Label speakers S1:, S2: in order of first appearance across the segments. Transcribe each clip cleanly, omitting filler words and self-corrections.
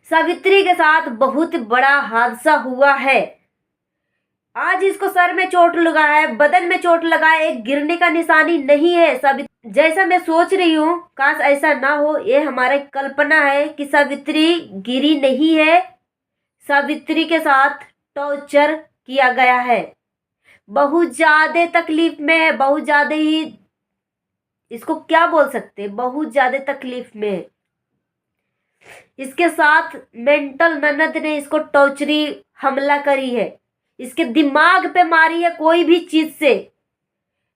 S1: सावित्री के साथ बहुत बड़ा हादसा हुआ है। आज इसको सर में चोट लगा है, बदन में चोट लगा है, एक गिरने का निशानी नहीं है। जैसा मैं सोच रही हूँ, काश ऐसा ना हो। ये हमारी कल्पना है कि सावित्री गिरी नहीं है, सावित्री के साथ टॉर्चर किया गया है। बहुत ज्यादा तकलीफ में है, बहुत ज्यादा ही, इसको क्या बोल सकते, बहुत ज्यादा तकलीफ में है। इसके साथ मेंटल ननद ने इसको टॉर्चरी हमला करी है, इसके दिमाग पे मारी है कोई भी चीज से।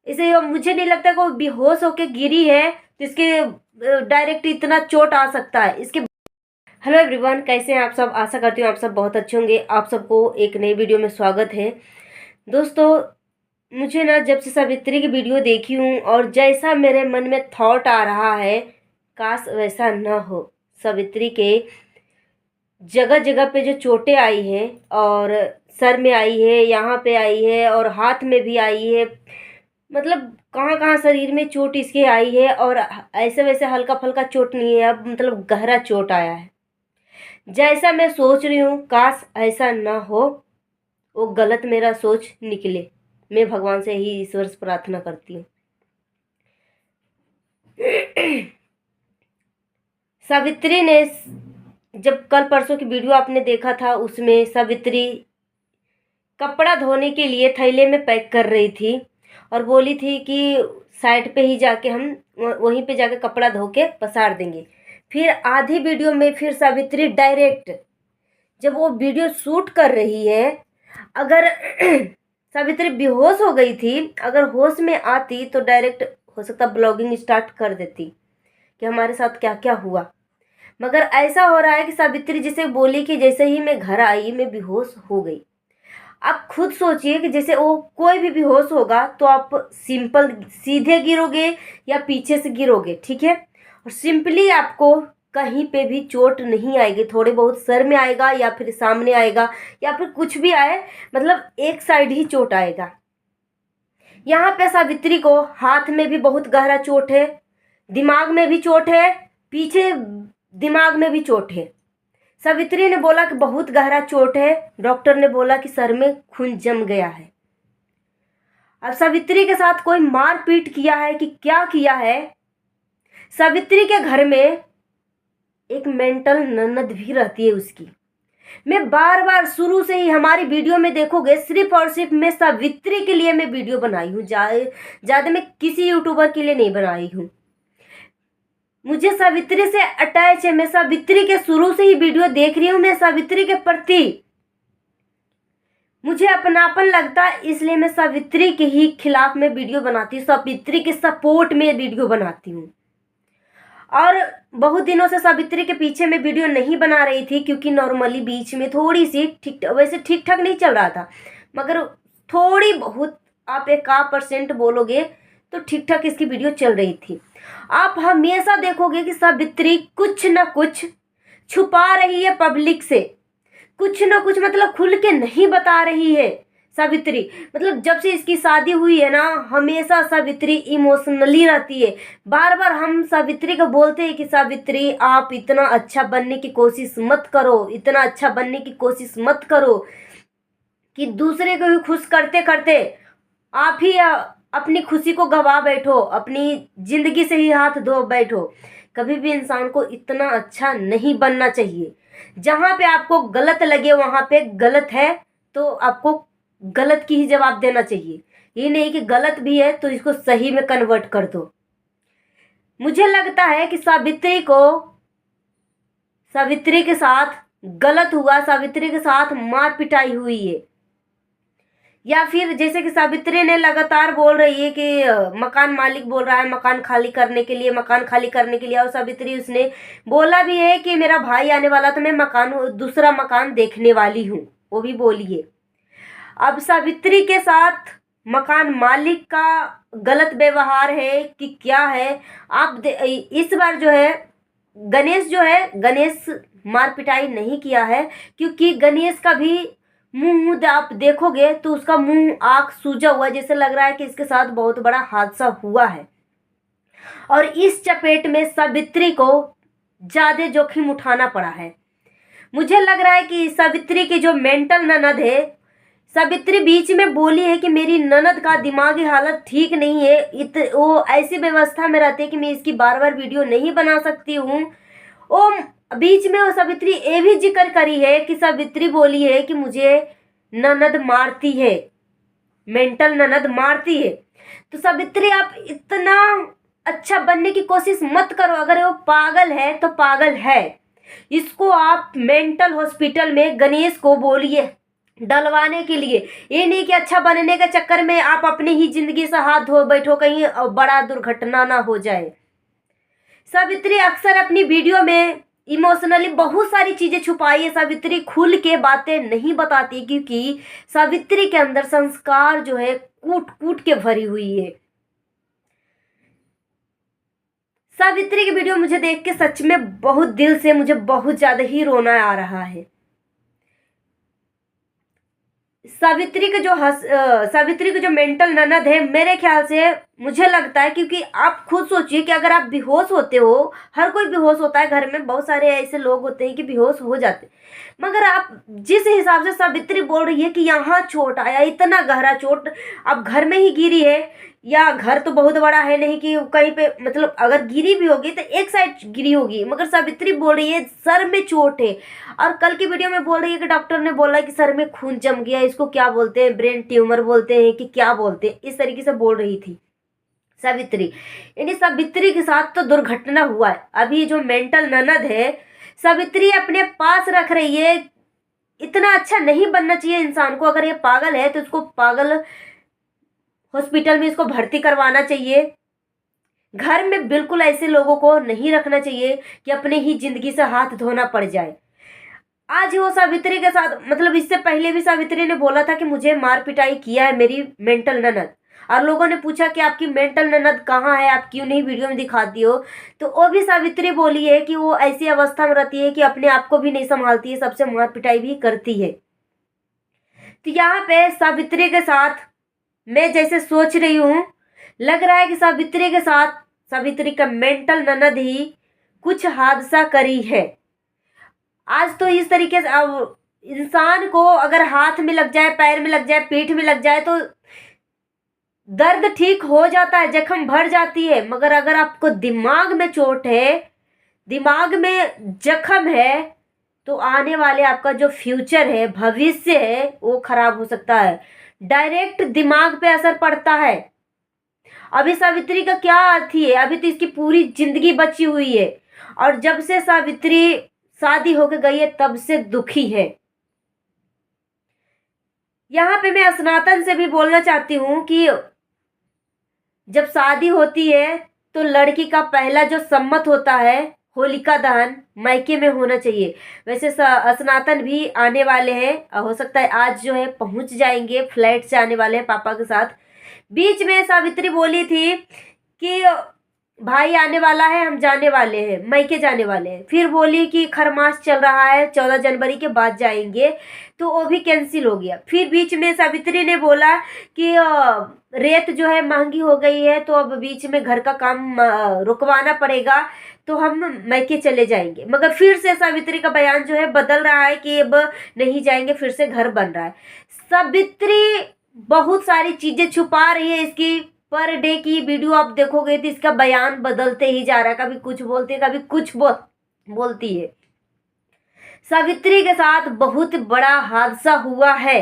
S1: इसे मुझे नहीं लगता कि वो बेहोश होके गिरी है तो इसके डायरेक्ट इतना चोट आ सकता है इसके। हेलो एवरीवन, कैसे हैं आप सब? आशा करती हूँ आप सब बहुत अच्छे होंगे। आप सबको एक नई वीडियो में स्वागत है। दोस्तों, मुझे ना जब से सावित्री की वीडियो देखी हूँ और जैसा मेरे मन में थॉट आ रहा है, काश वैसा ना हो। सावित्री के जगह जगह पे जो चोटें आई हैं, और सर में आई है, यहाँ पे आई है और हाथ में भी आई है, मतलब कहाँ कहाँ शरीर में चोट इसके आई है। और ऐसे वैसे हल्का फुल्का चोट नहीं है, अब मतलब गहरा चोट आया है। जैसा मैं सोच रही हूँ, काश ऐसा ना हो, वो गलत मेरा सोच निकले। मैं भगवान से ही ईश्वर से प्रार्थना करती हूँ। सावित्री ने, जब कल परसों की वीडियो आपने देखा था, उसमें सावित्री कपड़ा धोने के लिए थैले में पैक कर रही थी और बोली थी कि साइड पे ही जाके हम वहीं पे जाके कपड़ा धो के पसार देंगे। फिर आधी वीडियो में फिर सावित्री डायरेक्ट, जब वो वीडियो शूट कर रही है, अगर सावित्री बेहोश हो गई थी, अगर होश में आती तो डायरेक्ट हो सकता ब्लॉगिंग स्टार्ट कर देती कि हमारे साथ क्या क्या हुआ। मगर ऐसा हो रहा है कि सावित्री जिसे बोली कि जैसे ही मैं घर आई मैं बेहोश हो गई। आप खुद सोचिए कि जैसे वो कोई भी बेहोश होगा तो आप सिंपल सीधे गिरोगे या पीछे से गिरोगे, ठीक है। और सिंपली आपको कहीं पे भी चोट नहीं आएगी, थोड़े बहुत सर में आएगा या फिर सामने आएगा या फिर कुछ भी आए, मतलब एक साइड ही चोट आएगा। यहाँ पे सावित्री को हाथ में भी बहुत गहरा चोट है, दिमाग में भी चोट है, पीछे दिमाग में भी चोट है। सावित्री ने बोला कि बहुत गहरा चोट है, डॉक्टर ने बोला कि सर में खून जम गया है। अब सावित्री के साथ कोई मारपीट किया है कि क्या किया है। सावित्री के घर में एक मेंटल ननद भी रहती है उसकी। मैं बार बार शुरू से ही हमारी वीडियो में देखोगे, सिर्फ और सिर्फ मैं सावित्री के लिए मैं वीडियो बनाई हूँ, ज्यादा मैं किसी यूट्यूबर के लिए नहीं बनाई हूँ। मुझे सावित्री से अटैच है, मैं सावित्री के शुरू से ही वीडियो देख रही हूँ। मैं सावित्री के प्रति मुझे अपनापन लगता है, इसलिए मैं सावित्री के ही खिलाफ में वीडियो बनाती हूँ, सावित्री के सपोर्ट में वीडियो बनाती हूँ। और बहुत दिनों से सावित्री के पीछे मैं वीडियो नहीं बना रही थी, क्योंकि नॉर्मली बीच में थोड़ी सी वैसे ठीक ठाक नहीं चल रहा था, मगर थोड़ी बहुत आप 1% बोलोगे तो ठीक ठाक इसकी वीडियो चल रही थी। आप हमेशा देखोगे कि सावित्री कुछ ना कुछ छुपा रही है पब्लिक से, कुछ ना कुछ मतलब खुल के नहीं बता रही है सावित्री। मतलब जब से इसकी शादी हुई है ना, हमेशा सावित्री इमोशनली रहती है। बार बार हम सावित्री को बोलते हैं कि सावित्री आप इतना अच्छा बनने की कोशिश मत करो, इतना अच्छा बनने की कोशिश मत करो कि दूसरे को भी खुश करते करते आप ही अपनी खुशी को गवा बैठो, अपनी जिंदगी से ही हाथ धो बैठो। कभी भी इंसान को इतना अच्छा नहीं बनना चाहिए। जहाँ पे आपको गलत लगे वहाँ पे गलत है तो आपको गलत की ही जवाब देना चाहिए। ये नहीं कि गलत भी है तो इसको सही में कन्वर्ट कर दो। मुझे लगता है कि सावित्री के साथ गलत हुआ, सावित्री के साथ मार पिटाई हुई है। या फिर जैसे कि सावित्री ने लगातार बोल रही है कि मकान मालिक बोल रहा है मकान खाली करने के लिए, मकान खाली करने के लिए। और सावित्री उसने बोला भी है कि मेरा भाई आने वाला तो मैं दूसरा मकान देखने वाली हूँ, वो भी बोली है। अब सावित्री के साथ मकान मालिक का गलत व्यवहार है कि क्या है, इस बार जो है गणेश मार पिटाई नहीं किया है, क्योंकि गणेश का भी मुंह आप देखोगे तो उसका मुंह आंख सूजा हुआ, जैसे लग रहा है कि इसके साथ बहुत बड़ा हादसा हुआ है। और इस चपेट में सावित्री को ज्यादा जोखिम उठाना पड़ा है। मुझे लग रहा है कि सावित्री की जो मेंटल ननद है, सावित्री बीच में बोली है कि मेरी ननद का दिमागी हालत ठीक नहीं है, वो ऐसी व्यवस्था में रहती है कि मैं इसकी बार बार वीडियो नहीं बना सकती हूँ। वो बीच में वो सावित्री ये भी जिक्र करी है कि सावित्री बोली है कि मुझे ननद मारती है, मेंटल ननद मारती है। तो सावित्री आप इतना अच्छा बनने की कोशिश मत करो। अगर वो पागल है तो पागल है, इसको आप मेंटल हॉस्पिटल में गणेश को बोलिए डलवाने के लिए। ये नहीं कि अच्छा बनने के चक्कर में आप अपनी ही जिंदगी से हाथ धो बैठो, कहीं बड़ा दुर्घटना ना हो जाए। सावित्री अक्सर अपनी वीडियो में इमोशनली बहुत सारी चीजें छुपाई है। सावित्री खुल के बातें नहीं बताती क्योंकि सावित्री के अंदर संस्कार जो है कूट कूट के भरी हुई है। सावित्री की वीडियो मुझे देख के सच में बहुत दिल से मुझे बहुत ज्यादा ही रोना आ रहा है। सावित्री की जो मेंटल ननद है, मेरे ख्याल से मुझे लगता है, क्योंकि आप खुद सोचिए कि अगर आप बेहोश होते हो, हर कोई बेहोश होता है, घर में बहुत सारे ऐसे लोग होते हैं कि बेहोश हो जाते, मगर आप जिस हिसाब से सावित्री बोल रही है कि यहाँ चोट आया, इतना गहरा चोट, अब घर में ही गिरी है, या घर तो बहुत बड़ा है नहीं कि कहीं पे, मतलब अगर गिरी भी होगी तो एक साइड गिरी होगी, मगर सावित्री बोल रही है सर में चोट है। और कल की वीडियो में बोल रही है कि डॉक्टर ने बोला कि सर में खून जम गया, इसको क्या बोलते हैं, ब्रेन ट्यूमर बोलते हैं कि क्या बोलते हैं, इस तरीके से बोल रही थी सावित्री। यानी सावित्री के साथ तो दुर्घटना हुआ है। अभी जो मेंटल ननद है सावित्री अपने पास रख रही है। इतना अच्छा नहीं बनना चाहिए इंसान को। अगर ये पागल है तो उसको पागल हॉस्पिटल में इसको भर्ती करवाना चाहिए। घर में बिल्कुल ऐसे लोगों को नहीं रखना चाहिए कि अपने ही जिंदगी से हाथ धोना पड़ जाए। आज वो सावित्री के साथ, मतलब इससे पहले भी सावित्री ने बोला था कि मुझे मार पिटाई किया है मेरी मेंटल ननद, और लोगों ने पूछा कि आपकी मेंटल ननद कहाँ है, आप क्यों नहीं वीडियो में दिखाती हो, तो वो भी सावित्री बोली है कि वो ऐसी अवस्था में रहती है कि अपने आप को भी नहीं संभालती है, सबसे मार पिटाई भी करती है। तो यहाँ पे सावित्री के साथ मैं जैसे सोच रही हूँ, लग रहा है कि सावित्री के साथ सावित्री का मेंटल ननद ही कुछ हादसा करी है। आज तो इस तरीके से अब इंसान को अगर हाथ में लग जाए, पैर में लग जाए, पीठ में लग जाए तो दर्द ठीक हो जाता है, जख्म भर जाती है, मगर अगर आपको दिमाग में चोट है, दिमाग में जख्म है, तो आने वाले आपका जो फ्यूचर है, भविष्य है, वो खराब हो सकता है। डायरेक्ट दिमाग पे असर पड़ता है। अभी सावित्री का क्या अर्थ है, अभी तो इसकी पूरी जिंदगी बची हुई है, और जब से सावित्री शादी होके गई है तब से दुखी है। यहाँ पे मैं सनातन से भी बोलना चाहती हूँ कि जब शादी होती है तो लड़की का पहला जो सम्मत होता है, होलिका दहन मायके में होना चाहिए। वैसे सनातन भी आने वाले हैं, हो सकता है आज जो है पहुंच जाएंगे, फ्लाइट से आने वाले हैं पापा के साथ। बीच में सावित्री बोली थी कि भाई आने वाला है, हम जाने वाले हैं, मायके जाने वाले हैं। फिर बोली कि खरमास चल रहा है, 14 जनवरी के बाद जाएंगे, तो वो भी कैंसिल हो गया। फिर बीच में सावित्री ने बोला कि रेत जो है महंगी हो गई है, तो अब बीच में घर का काम रुकवाना पड़ेगा, तो हम मायके चले जाएंगे। मगर फिर से सावित्री का बयान जो है बदल रहा है कि अब नहीं जाएंगे, फिर से घर बन रहा है। सावित्री बहुत सारी चीजें छुपा रही है। इसकी पर डे की वीडियो आप देखोगे तो इसका बयान बदलते ही जा रहा है, कभी कुछ बोलती है, कभी कुछ बोलती है। सावित्री के साथ बहुत बड़ा हादसा हुआ है।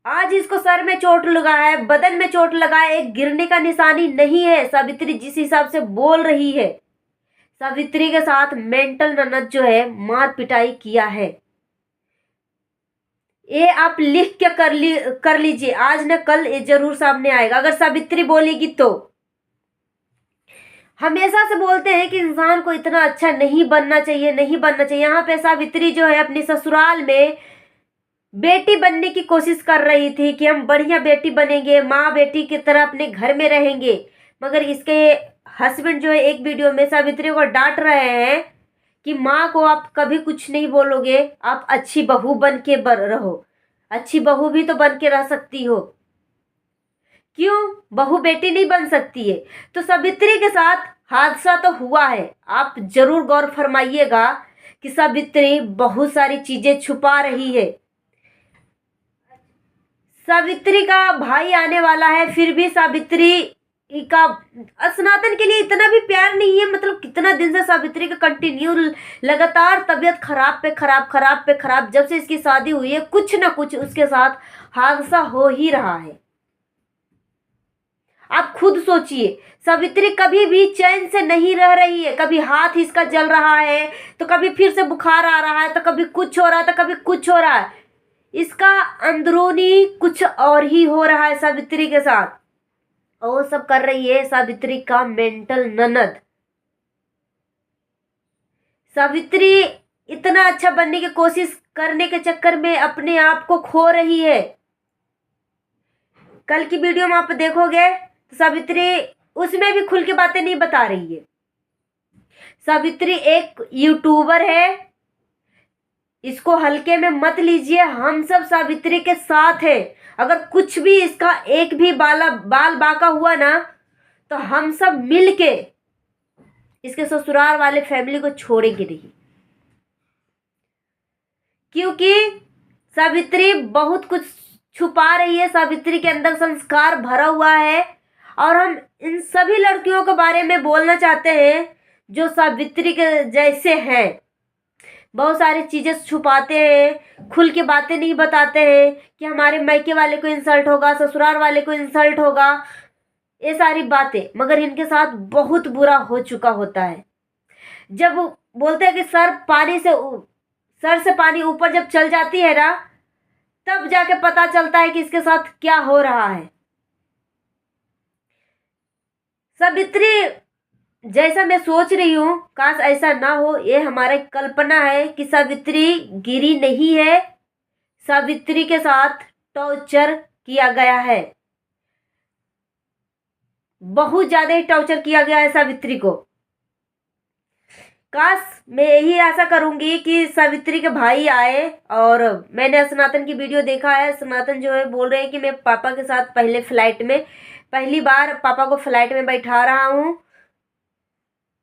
S1: आज इसको सर में चोट लगा है, बदन में चोट लगा है, एक गिरने का निशानी नहीं है। सावित्री जिस हिसाब से बोल रही है, सावित्री के साथ मेंटल ननद जो है मार पिटाई किया है। ये आप लिख के कर लीजिए, आज न कल ये जरूर सामने आएगा अगर सावित्री बोलेगी तो। हमेशा से बोलते हैं कि इंसान को इतना अच्छा नहीं बनना चाहिए, नहीं बनना चाहिए। यहाँ पे सावित्री जो है अपने ससुराल में बेटी बनने की कोशिश कर रही थी कि हम बढ़िया बेटी बनेंगे, माँ बेटी की तरह अपने घर में रहेंगे, मगर इसके हस्बैंड जो है एक वीडियो में सावित्री को डांट रहे हैं कि माँ को आप कभी कुछ नहीं बोलोगे, आप अच्छी बहू बन के रहो। अच्छी बहू भी तो बन के रह सकती हो, क्यों बहू बेटी नहीं बन सकती है? तो सावित्री के साथ हादसा तो हुआ है। आप जरूर गौर फरमाइएगा कि सावित्री बहुत सारी चीजें छुपा रही है। सावित्री का भाई आने वाला है, फिर भी सावित्री का सनातन के लिए इतना भी प्यार नहीं है। मतलब कितना दिन से सावित्री का कंटिन्यू लगातार तबीयत खराब पे खराब, खराब पे खराब। जब से इसकी शादी हुई है कुछ ना कुछ उसके साथ हादसा हो ही रहा है। आप खुद सोचिए, सावित्री कभी भी चैन से नहीं रह रही है। कभी हाथ इसका जल रहा है, तो कभी फिर से बुखार आ रहा है, तो कभी कुछ हो रहा है, तो कभी कुछ हो रहा है। इसका अंदरूनी कुछ और ही हो रहा है सावित्री के साथ। और वो सब कर रही है सावित्री का मेंटल ननद। सावित्री इतना अच्छा बनने की कोशिश करने के चक्कर में अपने आप को खो रही है। कल की वीडियो में आप देखोगे तो सावित्री उसमें भी खुल के बातें नहीं बता रही है। सावित्री एक यूट्यूबर है, इसको हल्के में मत लीजिए। हम सब सावित्री के साथ है। अगर कुछ भी इसका एक भी बाल बाका हुआ ना, तो हम सब मिलके इसके ससुराल वाले फैमिली को छोड़ेंगे नहीं। क्योंकि सावित्री बहुत कुछ छुपा रही है। सावित्री के अंदर संस्कार भरा हुआ है। और हम इन सभी लड़कियों के बारे में बोलना चाहते हैं जो सावित्री के जैसे हैं। बहुत सारी चीजें छुपाते हैं, खुल के बातें नहीं बताते हैं कि हमारे मायके वाले को इंसल्ट होगा, ससुराल वाले को इंसल्ट होगा, ये सारी बातें। मगर इनके साथ बहुत बुरा हो चुका होता है। जब बोलते हैं कि सर से पानी ऊपर जब चल जाती है ना, तब जाके पता चलता है कि इसके साथ क्या हो रहा है। सावित्री जैसा मैं सोच रही हूँ, काश ऐसा ना हो। ये हमारा कल्पना है कि सावित्री गिरी नहीं है। सावित्री के साथ टॉर्चर किया गया है, बहुत ज्यादा ही टॉर्चर किया गया है सावित्री को। काश मैं यही आशा करूंगी कि सावित्री के भाई आए। और मैंने सनातन की वीडियो देखा है। सनातन जो है बोल रहे हैं कि मैं पापा के साथ पहली बार पापा को फ्लाइट में बैठा रहा हूँ,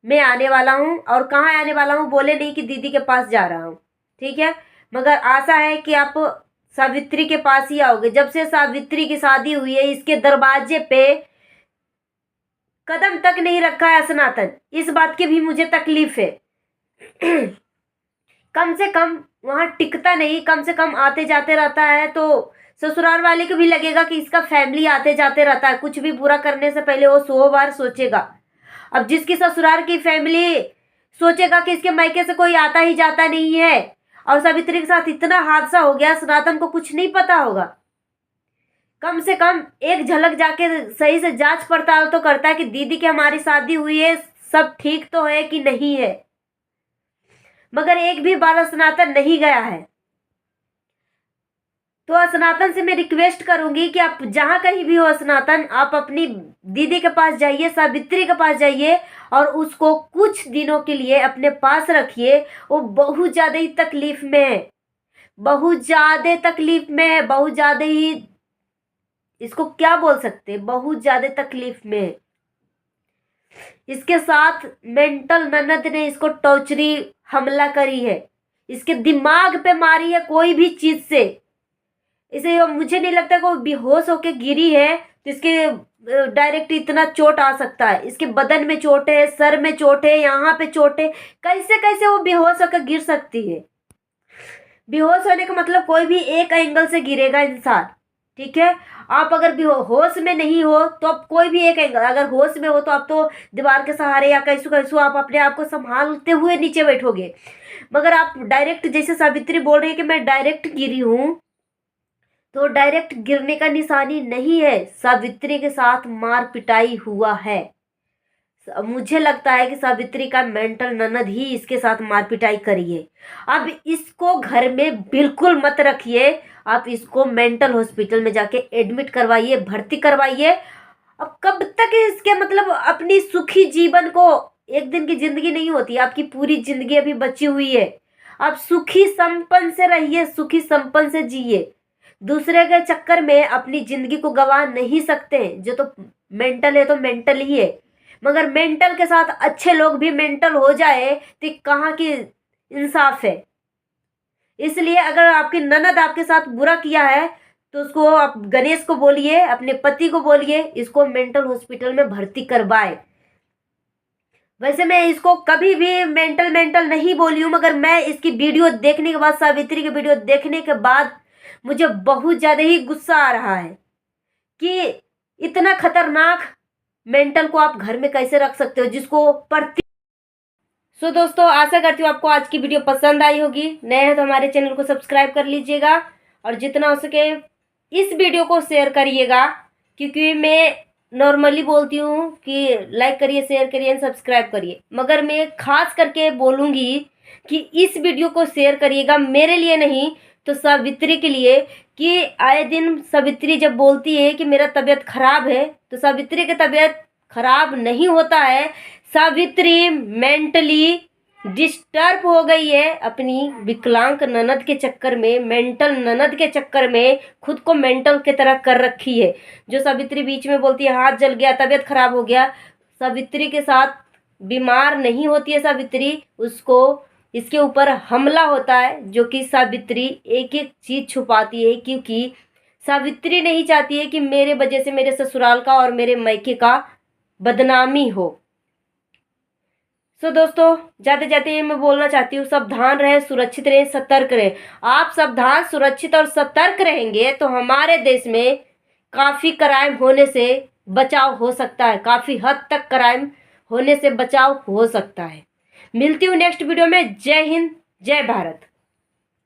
S1: मैं आने वाला हूँ। और कहाँ आने वाला हूँ बोले नहीं, कि दीदी के पास जा रहा हूँ। ठीक है, मगर आशा है कि आप सावित्री के पास ही आओगे। जब से सावित्री की शादी हुई है, इसके दरवाजे पे कदम तक नहीं रखा है सनातन। इस बात की भी मुझे तकलीफ है। कम से कम वहां टिकता नहीं, कम से कम आते जाते रहता है। तो ससुराल वाले को भी लगेगा कि इसका फैमिली आते जाते रहता है। कुछ भी बुरा करने से पहले वो 100 बार सोचेगा। अब जिसकी ससुराल की फैमिली सोचेगा कि इसके मायके से कोई आता ही जाता नहीं है। और सावित्री के साथ इतना हादसा हो गया, सनातन को कुछ नहीं पता होगा। कम से कम एक झलक जाके सही से जांच पड़ताल तो करता है कि दीदी की हमारी शादी हुई है, सब ठीक तो है कि नहीं है। मगर एक भी बार सनातन नहीं गया है। तो सनातन से मैं रिक्वेस्ट करूंगी कि आप जहां कहीं भी हो सनातन, आप अपनी दीदी के पास जाइए, सावित्री के पास जाइए और उसको कुछ दिनों के लिए अपने पास रखिए। वो बहुत ज्यादा ही तकलीफ में है, बहुत ज्यादा तकलीफ में है, बहुत ज्यादा ही, इसको क्या बोल सकते हैं, बहुत ज्यादा तकलीफ में है। इसके साथ मेंटल ननद ने इसको टॉर्चरी हमला करी है, इसके दिमाग पे मारी है कोई भी चीज से। इसे मुझे नहीं लगता कि वो बेहोश होके गिरी है तो इसके डायरेक्ट इतना चोट आ सकता है। इसके बदन में चोट है, सर में चोट है, यहाँ पे चोट है। कैसे कैसे वो बेहोश होकर गिर सकती है। बेहोश होने का मतलब कोई भी एक एंगल से गिरेगा इंसान। ठीक है, आप अगर भी होश में नहीं हो तो आप कोई भी एक एंगल, अगर होश में हो तो आप तो दीवार के सहारे या कैसू कैसू आप अपने आप को संभालते हुए नीचे बैठोगे। मगर आप डायरेक्ट, जैसे सावित्री बोल रही है कि मैं डायरेक्ट गिरी हूं, तो डायरेक्ट गिरने का निशानी नहीं है। सावित्री के साथ मार पिटाई हुआ है। मुझे लगता है कि सावित्री का मेंटल ननद ही इसके साथ मार पिटाई करी है। अब इसको घर में बिल्कुल मत रखिए, आप इसको मेंटल हॉस्पिटल में जाके एडमिट करवाइए, भर्ती करवाइए। अब कब तक इसके मतलब अपनी सुखी जीवन को, एक दिन की जिंदगी नहीं होती, आपकी पूरी जिंदगी अभी बची हुई है। आप सुखी संपन्न से रहिए, सुखी संपन्न से जिए। दूसरे के चक्कर में अपनी जिंदगी को गंवा नहीं सकते। जो तो मेंटल है तो मेंटल ही है, मगर मेंटल के साथ अच्छे लोग भी मेंटल हो जाए तो कहाँ की इंसाफ है। इसलिए अगर आपकी ननद आपके साथ बुरा किया है तो उसको आप गणेश को बोलिए, अपने पति को बोलिए, इसको मेंटल हॉस्पिटल में भर्ती करवाए। वैसे मैं इसको कभी भी मेंटल नहीं बोली हूँ, मगर मैं इसकी वीडियो देखने के बाद, सावित्री की वीडियो देखने के बाद मुझे बहुत ज़्यादा ही गुस्सा आ रहा है कि इतना खतरनाक मेंटल को आप घर में कैसे रख सकते हो, जिसको प्रति। सो दोस्तों, आशा करती हूँ आपको आज की वीडियो पसंद आई होगी। नए हैं तो हमारे चैनल को सब्सक्राइब कर लीजिएगा और जितना हो सके इस वीडियो को शेयर करिएगा, क्योंकि मैं नॉर्मली बोलती हूँ कि लाइक करिए, शेयर करिए एंड सब्सक्राइब करिए, मगर मैं खास करके बोलूँगी कि इस वीडियो को शेयर करिएगा, मेरे लिए नहीं तो सावित्री के लिए। कि आए दिन सावित्री जब बोलती है कि मेरा तबीयत खराब है, तो सावित्री की तबीयत खराब नहीं होता है। सावित्री मेंटली डिस्टर्ब हो गई है अपनी विकलांग ननद के चक्कर में, मेंटल ननद के चक्कर में खुद को मेंटल की तरह कर रखी है। जो सावित्री बीच में बोलती है हाथ जल गया, तबीयत खराब हो गया, सावित्री के साथ बीमार नहीं होती है सावित्री, उसको इसके ऊपर हमला होता है, जो कि सावित्री एक एक चीज़ छुपाती है, क्योंकि सावित्री नहीं चाहती है कि मेरे वजह से मेरे ससुराल का और मेरे मायके का बदनामी हो। दोस्तों, जाते जाते मैं बोलना चाहती हूँ, सावधान रहें, सुरक्षित रहें, सतर्क रहें। आप सावधान, सुरक्षित और सतर्क रहेंगे तो हमारे देश में काफ़ी क्राइम होने से बचाव हो सकता है, काफ़ी हद तक क्राइम होने से बचाव हो सकता है। मिलती हूँ नेक्स्ट वीडियो में। जय हिंद, जय भारत।